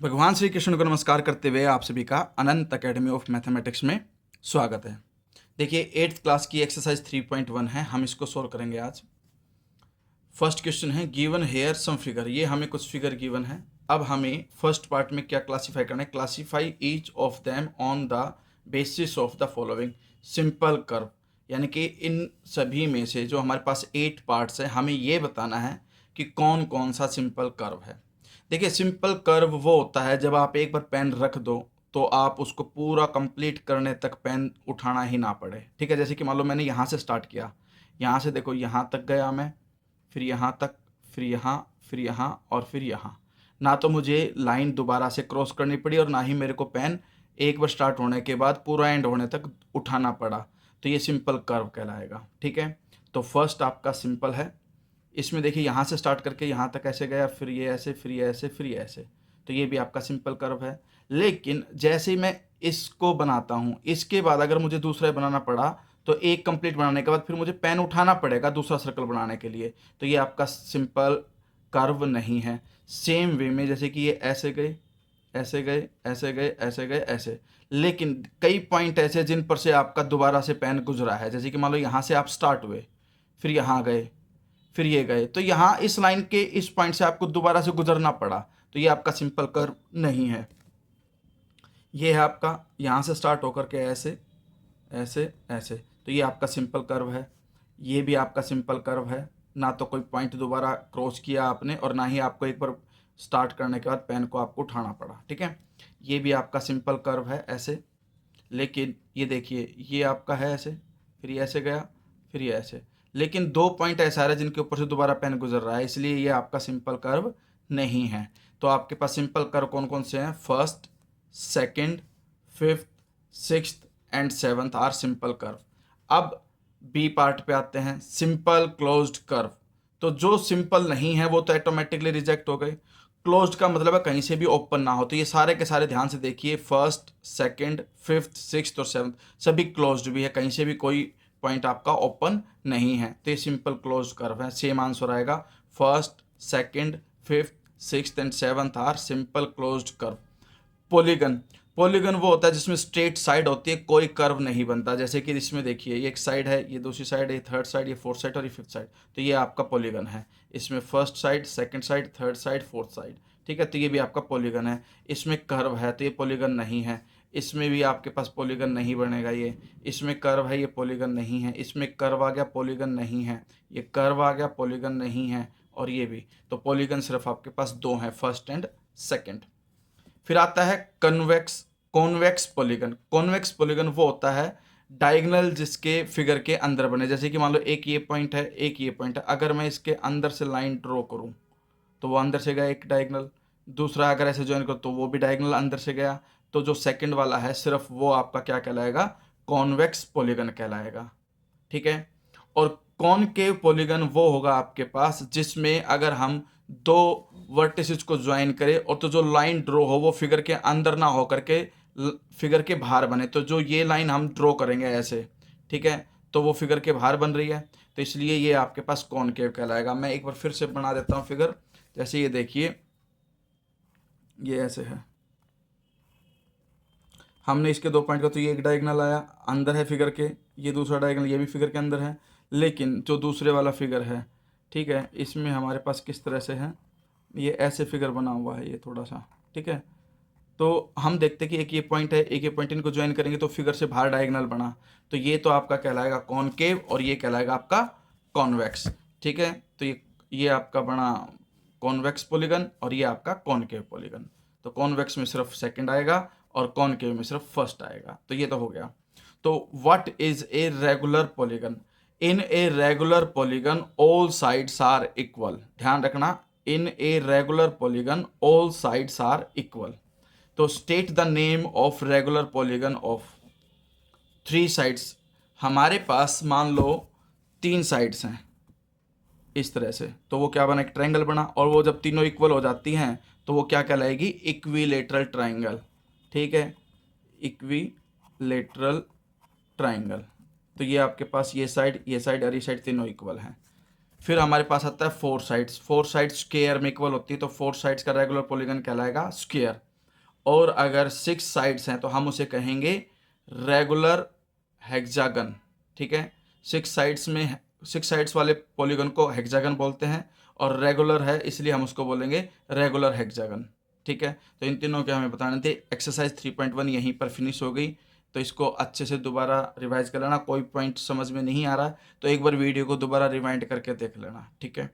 भगवान श्री कृष्ण को नमस्कार करते हुए आप सभी का अनंत एकेडमी ऑफ मैथमेटिक्स में स्वागत है। देखिए 8th क्लास की एक्सरसाइज 3.1 है, हम इसको सोल्व करेंगे आज। फर्स्ट क्वेश्चन है गिवन हेयर सम फिगर, ये हमें कुछ फिगर गिवन है। अब हमें फर्स्ट पार्ट में क्या क्लासीफाई करना है, classify each of them on the basis of the following simple curve, यानी कि इन सभी में से जो हमारे पास 8 पार्ट्स है हमें ये बताना है कि कौन कौन सा सिंपल कर्व है। देखिए सिंपल कर्व वो होता है जब आप एक बार पेन रख दो तो आप उसको पूरा कंप्लीट करने तक पेन उठाना ही ना पड़े। ठीक है, जैसे कि मान लो मैंने यहाँ से स्टार्ट किया, यहाँ से देखो यहाँ तक गया मैं, फिर यहाँ तक, फिर यहाँ, फिर यहाँ और फिर यहाँ। ना तो मुझे लाइन दोबारा से क्रॉस करनी पड़ी और ना ही मेरे को पेन एक बार स्टार्ट होने के बाद पूरा एंड होने तक उठाना पड़ा। तो ये सिंपल कर्व कहलाएगा। ठीक है, तो फर्स्ट आपका सिंपल है। इसमें देखिए यहाँ से स्टार्ट करके यहाँ तक ऐसे गया, फिर ये ऐसे, फिर ये ऐसे, फिर ये ऐसे, तो ये भी आपका सिंपल कर्व है। लेकिन जैसे ही मैं इसको बनाता हूँ, इसके बाद अगर मुझे दूसरा बनाना पड़ा तो एक कंप्लीट बनाने के बाद फिर मुझे पेन उठाना पड़ेगा दूसरा सर्कल बनाने के लिए, तो ये आपका सिंपल कर्व नहीं है। सेम वे में जैसे कि ये ऐसे गए, ऐसे गए, ऐसे गए, ऐसे गए, ऐसे, लेकिन कई पॉइंट ऐसे जिन पर से आपका दोबारा से पेन गुजरा है। जैसे कि मान लो यहाँ से आप स्टार्ट हुए, फिर यहाँ गए, फिर ये गए, तो यहाँ इस लाइन के इस पॉइंट से आपको दोबारा से गुजरना पड़ा, तो ये आपका सिंपल कर्व नहीं है। ये है आपका यहाँ से स्टार्ट होकर के ऐसे, ऐसे, ऐसे, तो ये आपका सिंपल कर्व है। ये भी आपका सिंपल कर्व है, ना तो कोई पॉइंट दोबारा क्रॉस किया आपने और ना ही आपको एक बार स्टार्ट करने के बाद पेन को आपको उठाना पड़ा। ठीक है, ये भी आपका सिंपल कर्व है ऐसे। लेकिन ये देखिए ये आपका है ऐसे, फिर ये ऐसे गया, फिर ये ऐसे, लेकिन 2 पॉइंट ऐसा है जिनके ऊपर से दोबारा पेन गुजर रहा है, इसलिए ये आपका सिंपल कर्व नहीं है। तो आपके पास सिंपल कर्व कौन कौन से हैं, first, second, fifth, sixth and seventh are simple curve. अब बी पार्ट पे आते हैं, सिंपल क्लोज्ड कर्व। तो जो सिंपल नहीं है वो तो ऑटोमेटिकली रिजेक्ट हो गए। क्लोज्ड का मतलब है कहीं से भी ओपन ना हो, तो ये सारे के सारे ध्यान से देखिए, फर्स्ट, सेकंड, फिफ्थ, सिक्स्थ और सेवंथ सभी क्लोज्ड भी है, कहीं से भी कोई पॉइंट आपका ओपन नहीं है, तो ये सिंपल क्लोज्ड कर्व है। सेम आंसर आएगा, first, second, fifth, sixth and seventh are simple closed curve. Polygon, polygon वो होता है जिसमें स्ट्रेट साइड होती है, कोई कर्व नहीं बनता। जैसे कि इसमें देखिए ये एक साइड है, ये दूसरी साइड है, ये थर्ड साइड, ये फोर्थ साइड और ये फिफ्थ साइड, तो ये आपका पॉलीगन है। इसमें first side, second side, third side, fourth side. ठीक है, तो ये भी आपका पॉलीगन है। इसमें कर्व है तो ये पॉलीगन नहीं है। इसमें भी आपके पास पॉलीगन नहीं बनेगा। ये इसमें कर्व है, ये पॉलीगन नहीं है। इसमें कर्व आ गया, पॉलीगन नहीं है। ये कर्व आ गया, पॉलीगन नहीं है। और ये भी, तो पॉलीगन सिर्फ आपके पास 2 हैं, फर्स्ट एंड सेकंड। फिर आता है convex, convex polygon. Convex polygon वो होता है डायगोनल जिसके फिगर के अंदर बने। जैसे कि मान लो एक ये पॉइंट है, एक ये पॉइंट है, अगर मैं इसके अंदर से लाइन ड्रॉ करूं तो वो अंदर से गया एक डायगोनल, दूसरा अगर ऐसे ज्वाइन करो तो वो भी डायगोनल अंदर से गया, तो जो सेकंड वाला है सिर्फ वो आपका क्या कहलाएगा, कॉन्वेक्स पॉलीगन कहलाएगा। ठीक है, और कॉनकेव पॉलीगन वो होगा आपके पास जिसमें अगर हम 2 वर्टिसेस को ज्वाइन करें और तो जो लाइन ड्रॉ हो वो फिगर के अंदर ना हो करके फिगर के बाहर बने। तो जो ये लाइन हम ड्रॉ करेंगे ऐसे, ठीक है, तो वो फिगर के बाहर बन रही है, तो इसलिए ये आपके पास कॉनकेव कहलाएगा। मैं एक बार फिर से बना देता हूँ फिगर। जैसे ये देखिए ये ऐसे है, हमने इसके 2 पॉइंट का, तो ये एक डायगोनल आया अंदर है फिगर के, ये दूसरा डायगोनल ये भी फिगर के अंदर है। लेकिन जो दूसरे वाला फिगर है, ठीक है, इसमें हमारे पास किस तरह से है, ये ऐसे फिगर बना हुआ है ये थोड़ा सा। ठीक है, तो हम देखते हैं कि एक ये पॉइंट है, एक ये पॉइंट, इनको ज्वाइन करेंगे तो फिगर से बाहर डायगोनल बना, तो ये तो आपका कहलाएगा कॉनकेव और ये कहलाएगा आपका कॉन्वेक्स। ठीक है, तो ये आपका बना कॉन्वेक्स पॉलीगन और ये आपका कॉनकेव पॉलीगन। तो कॉन्वेक्स में सिर्फ सेकंड आएगा और कॉनकेव में सिर्फ फर्स्ट आएगा, तो ये तो हो गया। तो what is a regular polygon, in a regular polygon all sides are equal. ध्यान रखना, in a regular polygon all sides are equal. तो state the name of regular polygon of 3 sides. हमारे पास मान लो 3 साइड्स हैं इस तरह से, तो वो क्या बना, एक ट्रायंगल बना, और वो जब तीनों इक्वल हो जाती हैं तो वो क्या कहलाएगी, इक्विलेटरल ट्रायंगल। ठीक है, इक्विलेटरल ट्रायंगल। तो ये आपके पास ये साइड और ये साइड तीनों इक्वल हैं। फिर हमारे पास आता है 4 साइड्स। 4 साइड्स स्क्वायर में इक्वल होती है, तो 4 साइड्स का रेगुलर पॉलीगन कहलाएगा स्क्वायर। और अगर 6 साइड्स हैं तो हम उसे कहेंगे रेगुलर हेक्सागन। ठीक है, 6 साइड्स वाले पॉलीगन को हेक्सागन बोलते हैं, और रेगुलर है इसलिए हम उसको बोलेंगे रेगुलर हेक्सागन। ठीक है, तो इन तीनों के हमें बताने थे। एक्सरसाइज 3.1 यहीं पर फिनिश हो गई, तो इसको अच्छे से दोबारा रिवाइज कर लेना। कोई पॉइंट समझ में नहीं आ रहा तो एक बार वीडियो को दोबारा रिवाइंड करके देख लेना। ठीक है।